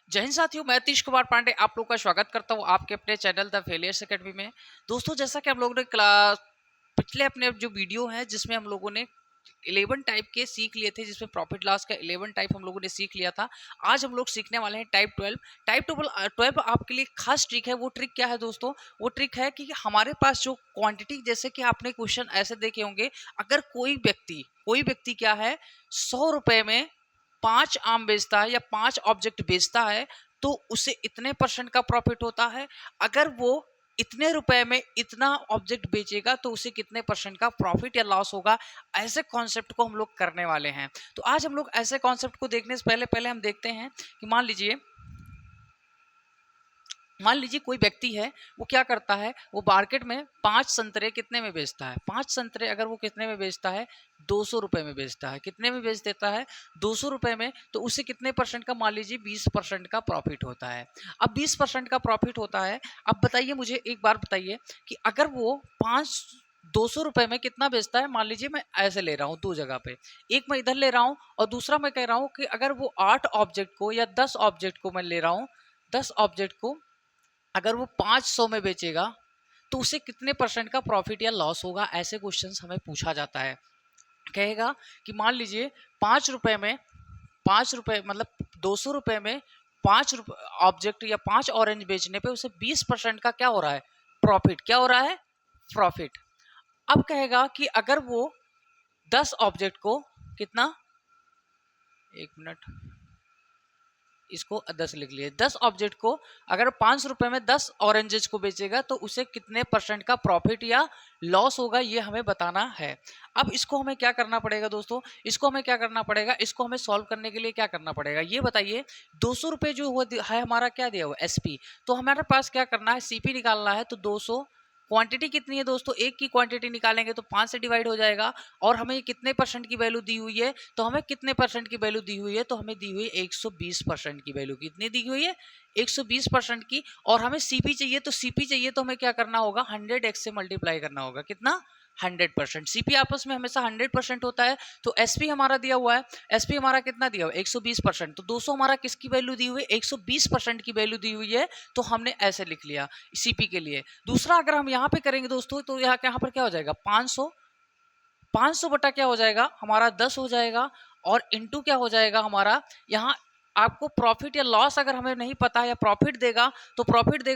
जय हिंद साथियों, मैं तीश कुमार पांडे आप लोग का स्वागत करता हूं आपके अपने चैनल द फेलियर्स एकेडमी में। दोस्तों, जैसा कि हम लोगों ने क्लास पिछले अपने जो वीडियो है जिसमें हम लोगों ने 11 टाइप के सीख लिए थे, जिसमें प्रॉफिट लॉस का 11 टाइप हम लोगों ने सीख लिया था। आज हम लोग सीखने वाले हैं टाइप 12। टाइप 12 आपके लिए खास ट्रिक है। वो ट्रिक क्या है दोस्तों? वो ट्रिक है कि हमारे पास जो क्वांटिटी, जैसे कि आपने क्वेश्चन ऐसे देखे होंगे, अगर कोई व्यक्ति क्या है 100 रुपए में 5 आम बेचता है या 5 ऑब्जेक्ट बेचता है, तो उसे इतने परसेंट का प्रॉफिट होता है। अगर वो इतने रुपए में इतना ऑब्जेक्ट बेचेगा तो उसे कितने परसेंट का प्रॉफिट या लॉस होगा। ऐसे कॉन्सेप्ट को हम लोग करने वाले हैं। तो आज हम लोग ऐसे कॉन्सेप्ट को देखने से पहले पहले हम देखते हैं कि मान लीजिए कोई व्यक्ति है, वो क्या करता है, वो मार्केट में 5 संतरे कितने में बेचता है। 5 संतरे अगर वो कितने में बेचता है, 200 रुपए में बेचता है। कितने में बेच देता है? 200 रुपए में। तो उसे कितने परसेंट का, मान लीजिए 20% का प्रॉफिट होता है। अब 20% का प्रॉफिट होता है। अब बताइए मुझे, एक बार बताइए कि अगर वो 200 रुपए में कितना बेचता है। मान लीजिए मैं ऐसे ले रहा हूँ दो जगह पे, एक मैं इधर ले रहा हूँ और दूसरा मैं कह रहा हूँ कि अगर वो 8 ऑब्जेक्ट को या 10 ऑब्जेक्ट को मैं ले रहा हूँ, 10 ऑब्जेक्ट को अगर वो 500 में बेचेगा तो उसे कितने परसेंट का प्रॉफिट या लॉस होगा। ऐसे क्वेश्चंस हमें पूछा जाता है। कहेगा कि मान लीजिए 5 रुपए में, 5 रुपए मतलब 200 रुपए में 5 ऑब्जेक्ट या 5 ऑरेंज बेचने पे उसे 20% का क्या हो रहा है, प्रॉफिट। क्या हो रहा है? प्रॉफिट। अब कहेगा कि अगर वो 10 ऑब्जेक्ट को कितना, एक मिनट, इसको 10 लिख लिए, 10 ऑब्जेक्ट को अगर 500 रुपए में 10 ऑरेंजेस को बेचेगा तो उसे कितने परसेंट का प्रॉफिट या लॉस होगा, ये हमें बताना है। अब इसको हमें क्या करना पड़ेगा दोस्तों? इसको हमें सॉल्व करने के लिए क्या करना पड़ेगा, ये बताइए। 200 रुपए जो है हमारा क्या दिया हुआ, एसपी। तो हमारे पास क्या करना है, सीपी निकालना है। तो 200, क्वांटिटी कितनी है दोस्तों, एक की क्वांटिटी निकालेंगे तो 5 से डिवाइड हो जाएगा। और हमें कितने परसेंट की वैल्यू दी हुई है, तो हमें कितने परसेंट की वैल्यू दी हुई है, तो हमें दी हुई है 120% की वैल्यू। कितनी दी हुई है? 120% की। और हमें सीपी चाहिए, तो सीपी चाहिए तो हमें क्या करना होगा, 100x से मल्टीप्लाई करना होगा। कितना? 100%। सीपी आपस में हमेशा 100% होता है। तो एसपी हमारा दिया हुआ है, एसपी हमारा कितना दिया हुआ है, 120%। तो 200 हमारा किसकी वैल्यू दी हुई है, 120% की वैल्यू दी हुई है। तो हमने ऐसे लिख लिया सीपी के लिए। दूसरा अगर हम यहाँ पे करेंगे दोस्तों, तो यहाँ पर क्या हो जाएगा, 500, 500 बटा क्या हो जाएगा हमारा, 10 हो जाएगा। और इंटू क्या हो जाएगा हमारा, यहाँ आपको प्रॉफिट या लॉस अगर हमें नहीं पता है, या प्रॉफिट देगा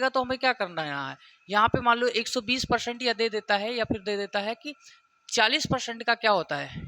तो हमें क्या करना है, यहाँ पे मान लो 120% या दे देता है, या फिर दे देता है कि 40% का क्या होता है,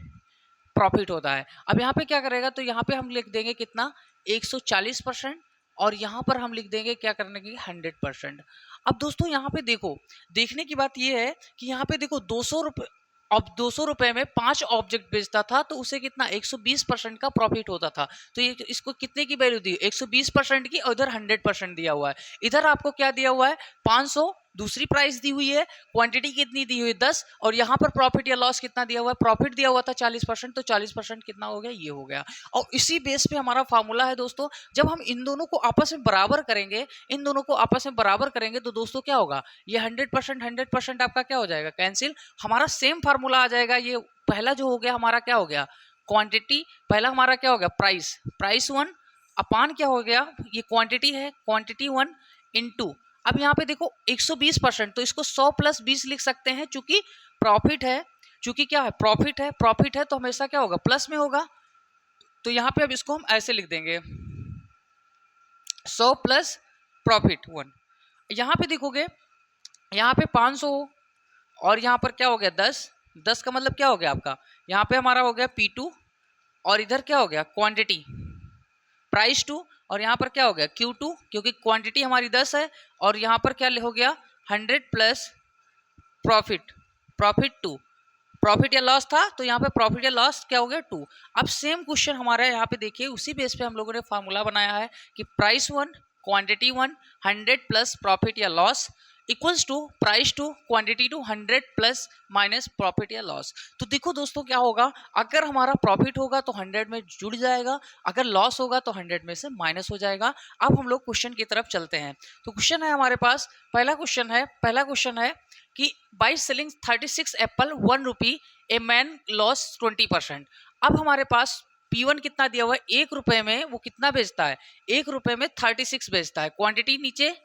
प्रॉफिट होता है। अब यहाँ पे क्या करेगा, तो यहाँ पे हम लिख देंगे कितना, 140%। और यहाँ पर हम लिख देंगे क्या करने की, 100%। अब दोस्तों यहाँ पे देखो, देखने की बात ये है कि यहाँ पे देखो 200 रुपये, अब 200 रुपए में 5 ऑब्जेक्ट बेचता था तो उसे कितना, 120% का प्रॉफिट होता था। तो ये इसको कितने की वैल्यू दी, 120% की। और इधर 100% दिया हुआ है। इधर आपको क्या दिया हुआ है, 500 दूसरी प्राइस दी हुई है, क्वांटिटी कितनी दी हुई है, 10। और यहाँ पर प्रॉफिट या लॉस कितना दिया हुआ है, प्रॉफिट दिया हुआ था 40%। तो 40% कितना हो गया, ये हो गया। और इसी बेस पे हमारा फार्मूला है दोस्तों। जब हम इन दोनों को आपस में बराबर करेंगे, तो दोस्तों क्या होगा, ये 100%, 100% आपका क्या हो जाएगा, कैंसिल। हमारा सेम फार्मूला आ जाएगा। ये पहला जो हो गया हमारा क्या हो गया, क्वांटिटी। पहला हमारा क्या हो गया, प्राइस 1 अपान क्या हो गया, ये क्वांटिटी है, क्वांटिटी 1 इंटू। अब यहाँ पे देखो 120%, तो इसको 100 प्लस 20 लिख सकते हैं, चूंकि प्रॉफिट है, चूंकि क्या है, प्रॉफिट है तो हमेशा क्या होगा, प्लस में होगा। तो यहाँ पे अब इसको हम ऐसे लिख देंगे, 100 प्लस प्रॉफिट 1। यहाँ पे देखोगे, यहाँ पे 500 और यहाँ पर क्या हो गया, 10। 10 का मतलब क्या हो गया आपका, यहाँ पे हमारा हो गया P2। और इधर क्या हो गया, क्वांटिटी, प्राइस 2। और यहाँ पर क्या हो गया, Q2, क्योंकि क्वांटिटी हमारी 10 है। और यहाँ पर क्या हो गया, 100 प्लस प्रॉफिट 2। प्रॉफिट या लॉस था, तो यहाँ पे प्रॉफिट या लॉस क्या हो गया, 2। अब सेम क्वेश्चन हमारा यहाँ पे देखिए, उसी बेस पे हम लोगों ने फार्मूला बनाया है कि प्राइस 1, क्वांटिटी 1, 100 प्लस प्रॉफिट या loss equals to price 2, quantity 2, 100 plus minus profit या लॉस। तो देखो दोस्तों क्या होगा, अगर हमारा प्रॉफिट होगा तो 100 में जुड़ जाएगा, अगर लॉस होगा तो 100 में से माइनस हो जाएगा। अब हम लोग क्वेश्चन की तरफ चलते हैं। तो क्वेश्चन है हमारे पास, पहला क्वेश्चन है कि by selling 36 Apple 1 rupee a man loss 20%। अब हमारे पास P1 कितना दिया हुआ है, 1 रुपए में वो कितना बेचता है, 1 रुपए में 36 बेचता है, क्वांटिटी नीचे।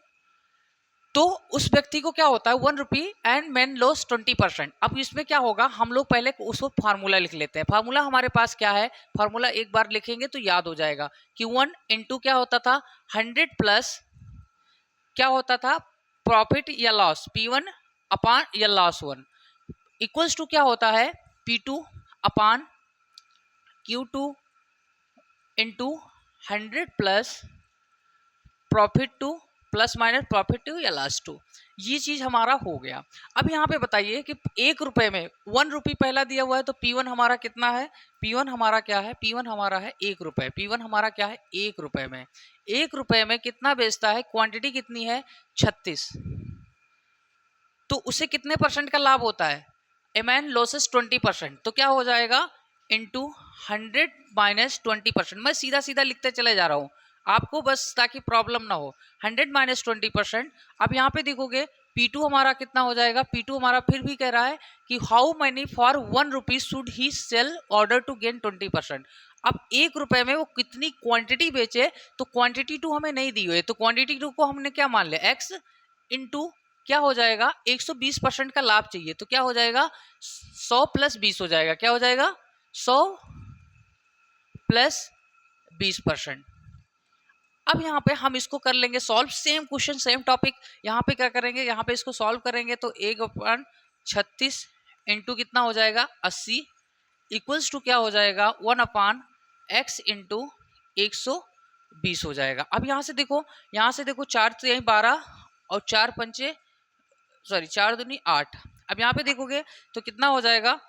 तो उस व्यक्ति को क्या होता है 1 रुपी एंड मैन लॉस 20%। अब इसमें क्या होगा, हम लोग पहले उसको फार्मूला लिख लेते हैं। फार्मूला हमारे पास क्या है, फार्मूला एक बार लिखेंगे तो याद हो जाएगा। Q1 इंटू क्या होता था 100 प्लस क्या होता था प्रॉफिट या लॉस P1 अपान या लॉस 1 इक्वल्स टू क्या होता है P2 upon Q2 into 100 plus profit two plus minus profit two या लॉस टू। ये चीज हमारा हो गया। अब यहाँ पे बताइए कि 1 रुपए में 1 रुपी पहला दिया हुआ है, तो P1 हमारा कितना है, P1 हमारा क्या है, P1 हमारा है 1 रुपए। P1 हमारा क्या है 1 रुपए में, 1 रुपए में कितना बेचता है, क्वांटिटी कितनी है 36। तो उसे कितने परसेंट का लाभ होता है, एमएन लॉसेस 20%। तो क्या हो जाएगा इंटू 100 माइनस 20%। मैं सीधा सीधा लिखते चले जा रहा हूँ आपको, बस ताकि प्रॉब्लम ना हो। 100 माइनस 20%। अब यहाँ पे देखोगे P2 हमारा कितना हो जाएगा, P2 हमारा फिर भी कह रहा है कि how money for 1 rupee should he sell order to gain 20%। अब 1 रुपए में वो कितनी क्वांटिटी बेचे, तो क्वांटिटी 2 हमें नहीं दी हुई है, तो क्वांटिटी 2 को हमने क्या मान लिया x इंटू क्या हो जाएगा 120% का लाभ चाहिए, तो क्या हो जाएगा 100 प्लस 20 हो जाएगा, क्या हो जाएगा 100 प्लस 20%। अब यहाँ पे हम इसको कर लेंगे solve, same question same topic. यहाँ पे क्या करेंगे, यहाँ पे इसको सॉल्व करेंगे तो 1/36 इंटू कितना हो जाएगा 80 इक्वल्स टू क्या हो जाएगा 1/x इंटू 120 हो जाएगा। अब यहाँ से देखो 4 तो यही 12 और 4 पंचे 4 दूनी 8। अब यहाँ पे देखोगे तो कितना हो जाएगा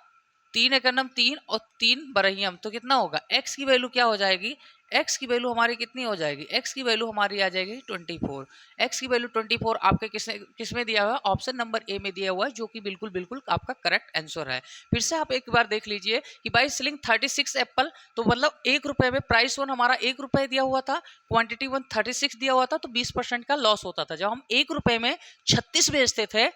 3 एकनम 3 और 3 बरहियम, तो कितना होगा x की वैल्यू क्या हो जाएगी, x की वैल्यू हमारी कितनी हो जाएगी, x की वैल्यू हमारी आ जाएगी 24। x की वैल्यू 24 आपके किस में दिया हुआ है, ऑप्शन नंबर ए में दिया हुआ है, जो कि बिल्कुल बिल्कुल आपका करेक्ट आंसर है। फिर से आप एक बार देख लीजिए कि बाई सेलिंग 36 एप्पल, तो मतलब 1 रुपए में प्राइस 1 हमारा 1 रुपए दिया हुआ था, क्वांटिटी 1 36 दिया हुआ था, तो 20% का लॉस होता था। जब हम 1 रुपए में 36 बेचते थे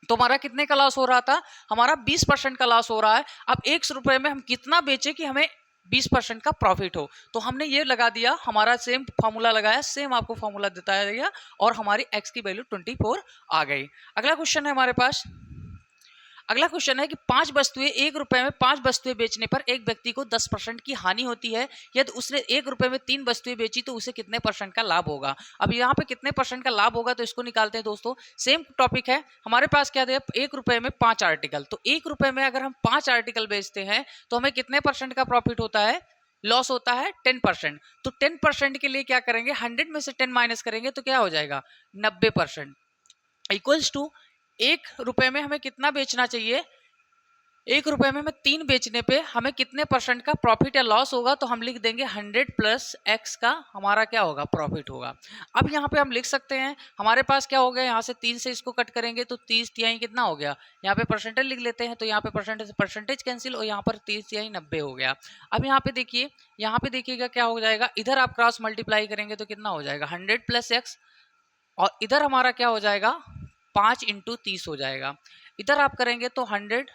तो हमारा कितने का लॉस हो रहा था, हमारा 20% का लॉस हो रहा है। अब 1 रुपए में हम कितना बेचे कि हमें 20% का प्रॉफिट हो, तो हमने ये लगा दिया, हमारा सेम फार्मूला लगाया, सेम आपको फार्मूला बताया गया और हमारी x की वैल्यू 24 आ गई। अगला क्वेश्चन है हमारे पास, अगला क्वेश्चन है कि 5 वस्तुएं 1 रुपए में 5 वस्तुएं बेचने पर एक व्यक्ति को 10% की हानि होती है। यदि उसने 1 रुपए में 3 वस्तुएं बेची तो उसे कितने परसेंट का लाभ होगा। अब यहाँ पे कितने परसेंट का लाभ होगा, तो इसको निकालते हैं दोस्तों। सेम टॉपिक है हमारे पास, क्या दिया 1 रुपए में 5 आर्टिकल, तो 1 रुपए में अगर हम 5 आर्टिकल बेचते हैं तो हमें कितने परसेंट का प्रॉफिट होता है, लॉस होता है 10%। तो 10% के लिए क्या करेंगे, 100 में से 10 माइनस करेंगे तो क्या हो जाएगा 90% इक्वल्स टू 1 रुपए में हमें कितना बेचना चाहिए, 1 रुपए में हमें 3 बेचने पे हमें कितने परसेंट का प्रॉफिट या लॉस होगा, तो हम लिख देंगे 100 प्लस x का हमारा क्या होगा प्रॉफिट होगा। अब यहाँ पे हम लिख सकते हैं, हमारे पास क्या हो गया, यहाँ से 3 से इसको कट करेंगे तो 30 तिहाई कितना हो गया, यहाँ पे परसेंटेज लिख लेते हैं, तो यहाँ पे परसेंटेज कैंसिल और यहाँ पर 30 तिहाई 90 हो गया। अब यहाँ पे देखिए, यहाँ पे देखिएगा क्या हो जाएगा, इधर आप क्रॉस मल्टीप्लाई करेंगे तो कितना हो जाएगा 100 प्लस x, और इधर हमारा क्या हो जाएगा 5 इंटू 30 हो जाएगा। इधर आप करेंगे तो 100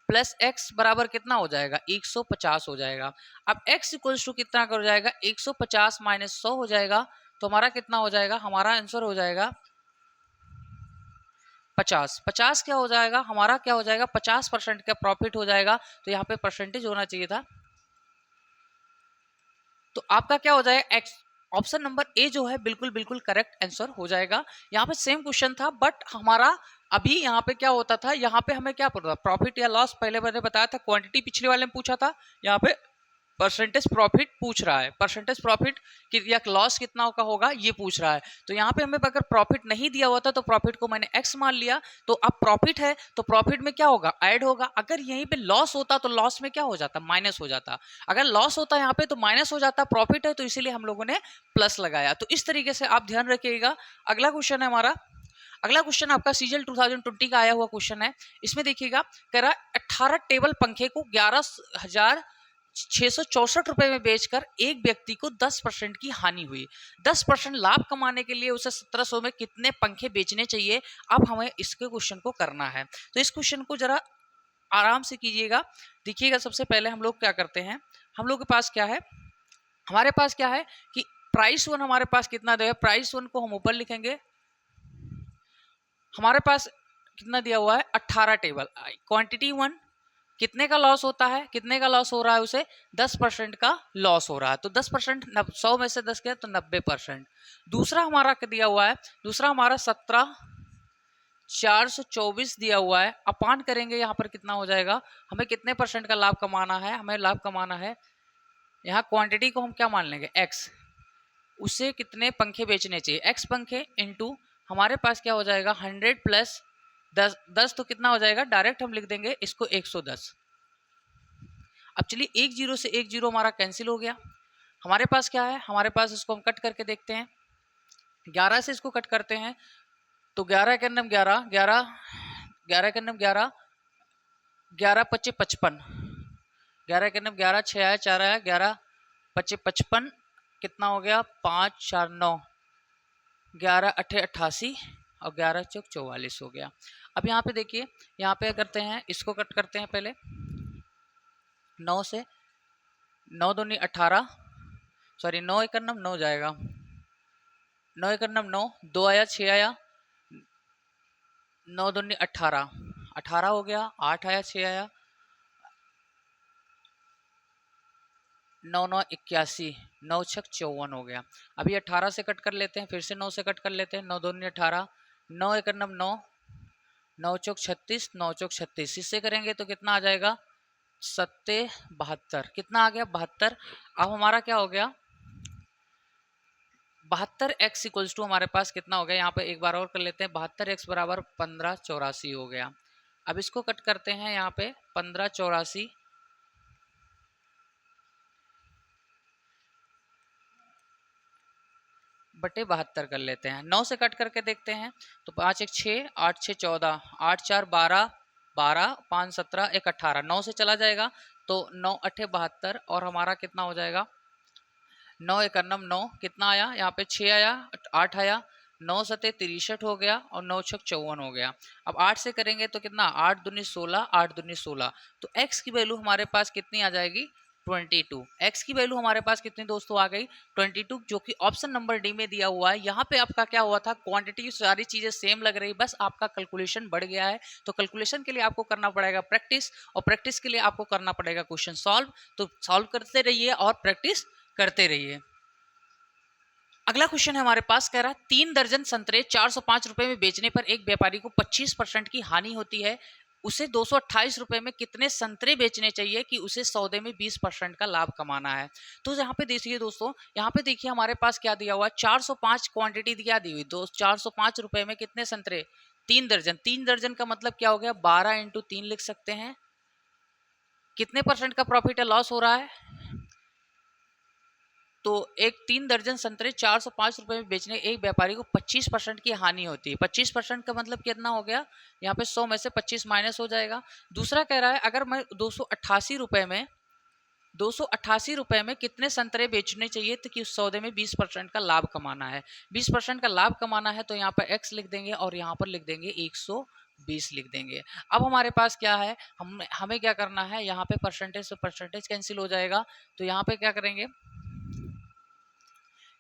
प्लस x बराबर कितना हो जाएगा 150 हो जाएगा। अब x इक्वल्स टू कितना हो जाएगा 150 माइनस 100 हो जाएगा, तो हमारा कितना हो जाएगा, हमारा आंसर हो जाएगा 50। 50 क्या हो जाएगा, हमारा क्या हो जाएगा 50% का प्रॉफिट हो जाएगा, तो यहाँ पे परसेंटेज होना चाहिए था, तो आपका क्या हो जाएगा x ऑप्शन नंबर ए जो है बिल्कुल बिल्कुल करेक्ट आंसर हो जाएगा। यहाँ पे सेम क्वेश्चन था, बट हमारा अभी यहाँ पे क्या होता था, यहाँ पे हमें क्या पता प्रॉफिट या लॉस पहले मैंने बताया था, क्वांटिटी पिछले वाले में पूछा था, यहाँ पे परसेंटेज प्रॉफिट पूछ रहा है, परसेंटेज प्रॉफिट या लॉस कितना का होगा ये पूछ रहा है। तो यहाँ पे हमें अगर प्रॉफिट नहीं दिया हुआ था तो प्रॉफिट को मैंने x मान लिया, तो अब प्रॉफिट है तो प्रॉफिट में क्या होगा ऐड होगा। अगर यहीं पे लॉस होता तो लॉस में क्या हो जाता माइनस हो जाता, अगर लॉस होता यहाँ पे तो माइनस हो जाता, प्रॉफिट है तो इसीलिए हम लोगों ने प्लस लगाया। तो इस तरीके से आप ध्यान रखिएगा। अगला क्वेश्चन है हमारा, अगला क्वेश्चन आपका सीजल 2020 का आया हुआ क्वेश्चन है। इसमें देखिएगा कह रहा 18 टेबल पंखे को 11,664 रुपए में बेचकर एक व्यक्ति को 10% की हानि हुई। 10% लाभ कमाने के लिए उसे 1700 में कितने पंखे बेचने चाहिए। अब हमें इसके क्वेश्चन को करना है, तो इस क्वेश्चन को जरा आराम से कीजिएगा। देखिएगा सबसे पहले हम लोग क्या करते हैं, हम लोग के पास क्या है, हमारे पास क्या है कि प्राइस वन हमारे पास कितना दिया है, प्राइस वन को हम ऊपर लिखेंगे, हमारे पास कितना दिया हुआ है 18 टेबल। क्वांटिटी वन कितने का लॉस होता है, कितने का लॉस हो रहा है, उसे 10% का लॉस हो रहा है, तो 10%, 100 में से 10 गया तो 90%। दूसरा हमारा दिया हुआ है, दूसरा हमारा 17,424 दिया हुआ है, अपान करेंगे यहाँ पर कितना हो जाएगा, हमें कितने परसेंट का लाभ कमाना है, हमें लाभ कमाना है, यहाँ क्वांटिटी को हम क्या मान लेंगे x, उसे कितने पंखे बेचने चाहिए, x पंखे इंटू हमारे पास क्या हो जाएगा 100 प्लस 10, 10 तो कितना हो जाएगा, डायरेक्ट हम लिख देंगे इसको 110। अब चलिए 10 से 10 हमारा कैंसिल हो गया, हमारे पास क्या है, हमारे पास इसको हम कट करके देखते हैं, 11 से इसको कट करते हैं तो 11 के अंदर 11, 11, 11 के अंदर 11, 11 पच्चे 55, 11 के अंदर 11, 6 आया 4 आया, 11 पच्चे 55, कितना हो गया 5 4 9, 11 अट्ठे 88 और 11 चौक 44 हो गया। अब यहाँ पे देखिए, यहाँ पे करते हैं, इसको कट करते हैं पहले 9 से, 9 दूनी 18, सॉरी 9 एक 9 जाएगा, 9 एक 9, 2 आया 6 आया, 9 दूनी 18, 18 हो गया, 8 आया 6 आया, 9 9 81, 9 6 54 हो गया। अभी 18 से कट कर लेते हैं, फिर से 9 से कट कर लेते हैं, 9 दूनी 18, 9 एक 9, 9 चौक 36, 9 चौक 36, इससे करेंगे तो कितना आ जाएगा 72, कितना आ गया 72। अब हमारा क्या हो गया 72x इक्वल्स टू हमारे पास कितना हो गया, यहाँ पे एक बार और कर लेते हैं, 72x बराबर 1584 हो गया। अब इसको कट करते हैं, यहाँ पे 1584 बटे 72 कर लेते हैं, 9 से कट करके देखते हैं तो 5 1 6, 8 6 14, 8 4 12, 12 5 17 1 18, 9 से चला जाएगा तो 9 अट्ठे 72 और हमारा कितना हो जाएगा 9 एक 9, कितना आया यहाँ पे 6 आया, 8 आया, 9 सते 63 हो गया और 9 छक 54 हो गया। अब 8 से करेंगे तो कितना 8 दूनी 16, 8 दूनी 16, तो x की वैल्यू हमारे पास कितनी आ जाएगी 22। x की वैल्यू हमारे पास कितनी दोस्तों आ गई 22, जो कि ऑप्शन नंबर डी में दिया हुआ है। यहाँ पे आपका क्या हुआ था, क्वांटिटी सारी चीजें सेम लग रही, बस आपका कैलकुलेशन बढ़ गया है। तो कैलकुलेशन के लिए आपको करना पड़ेगा प्रैक्टिस, और प्रैक्टिस के लिए आपको करना पड़ेगा क्वेश्चन सॉल्व। तो सॉल्व करते रहिए और प्रैक्टिस करते रहिए। अगला क्वेश्चन है हमारे पास, कह रहा है 3 दर्जन संतरे 405 रुपए में बेचने पर एक व्यापारी को 25% की हानि होती है, उसे 228 रुपए में कितने संतरे बेचने चाहिए कि उसे सौदे में 20% का लाभ कमाना है। तो यहाँ पे देखिए दोस्तों, यहाँ पे देखिए हमारे पास क्या दिया हुआ है 405 क्वांटिटी क्या दी हुई, 405 रुपए में कितने संतरे 3 दर्जन, 3 दर्जन का मतलब क्या हो गया 12 × 3 लिख सकते हैं। कितने परसेंट का प्रॉफिट है, लॉस हो रहा है, तो एक 3 दर्जन संतरे 405 रुपए में बेचने एक व्यापारी को 25% की हानि होती है। 25% का मतलब कितना हो गया, यहाँ पे 100 में से 25 माइनस हो जाएगा। दूसरा कह रहा है अगर मैं 288 रुपए में कितने संतरे बेचने चाहिए तो कि उस सौदे में 20% का लाभ कमाना है। 20% का लाभ कमाना है तो यहाँ पर x लिख देंगे और यहाँ पर लिख देंगे 120 लिख देंगे। अब हमारे पास क्या है, हमें क्या करना है, यहाँ पे परसेंटेज से परसेंटेज कैंसिल हो जाएगा, तो यहाँ पे क्या करेंगे,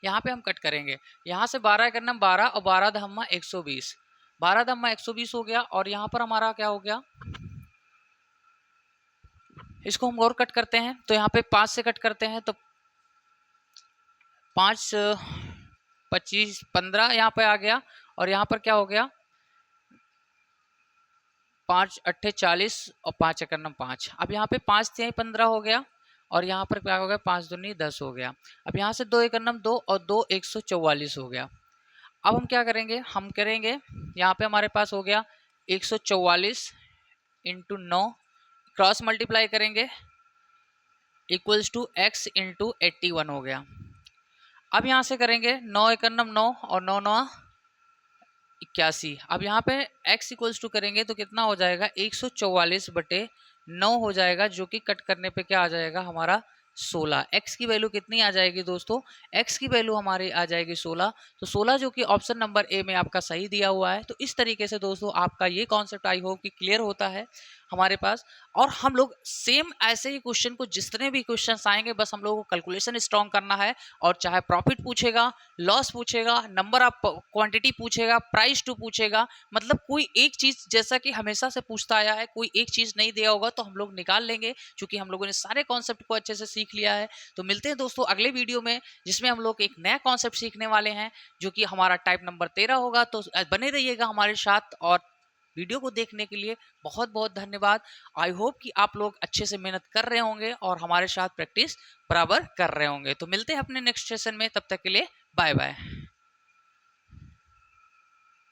यहाँ पे हम कट करेंगे, यहाँ से 12 करना 12 और 12 धम्मा 120, 12 धम्मा 120 हो गया। और यहाँ पर हमारा क्या हो गया, इसको हम और कट करते हैं तो यहाँ पे 5 से कट करते हैं तो 5 25 15 यहाँ पे आ गया, और यहाँ पर क्या हो गया 5 अट्ठे 40 और 5 एकन्नम 5। अब यहाँ पे 5 तिहाई 15 हो गया, और यहाँ पर क्या हो गया 5 दूनी 10 हो गया। अब यहाँ से 2 एकन्नम 2 और 2 144 हो गया। अब हम क्या करेंगे, हम करेंगे यहाँ पे हमारे पास हो गया 144 × 9 क्रॉस मल्टीप्लाई करेंगे इक्वल्स टू x × 81 हो गया। अब यहाँ से करेंगे 9 एकन्नम 9 और 9 9 81। अब यहाँ पे x इक्वल्स टू करेंगे तो कितना हो जाएगा 144 बटे 9 हो जाएगा, जो कि कट करने पे क्या आ जाएगा हमारा 16। x की वैल्यू कितनी आ जाएगी दोस्तों, x की वैल्यू हमारी आ जाएगी 16। तो 16 जो कि ऑप्शन नंबर ए में आपका सही दिया हुआ है। तो इस तरीके से दोस्तों आपका ये कॉन्सेप्ट आई होप कि क्लियर होता है। हमारे पास। और हम लोग सेम ऐसे ही क्वेश्चन को जितने भी क्वेश्चन आएंगे बस हम लोगों को कैलकुलेशन स्ट्रॉन्ग करना है। और चाहे प्रॉफिट पूछेगा, लॉस पूछेगा, नंबर ऑफ क्वांटिटी पूछेगा, प्राइस टू पूछेगा, मतलब कोई एक चीज जैसा कि हमेशा से पूछता आया है, कोई एक चीज नहीं दिया होगा तो हम लोग निकाल लेंगे, क्योंकि हम लोगों ने सारे कॉन्सेप्ट को अच्छे से सीख लिया है। तो मिलते हैं दोस्तों अगले वीडियो में, जिसमें हम लोग एक नया कॉन्सेप्ट सीखने वाले हैं, जो कि हमारा टाइप नंबर 13 होगा। तो बने रहिएगा हमारे साथ, और वीडियो को देखने के लिए बहुत बहुत धन्यवाद। आई होप कि आप लोग अच्छे से मेहनत कर रहे होंगे और हमारे साथ प्रैक्टिस बराबर कर रहे होंगे। तो मिलते हैं अपने नेक्स्ट सेशन में, तब तक के लिए बाय बाय।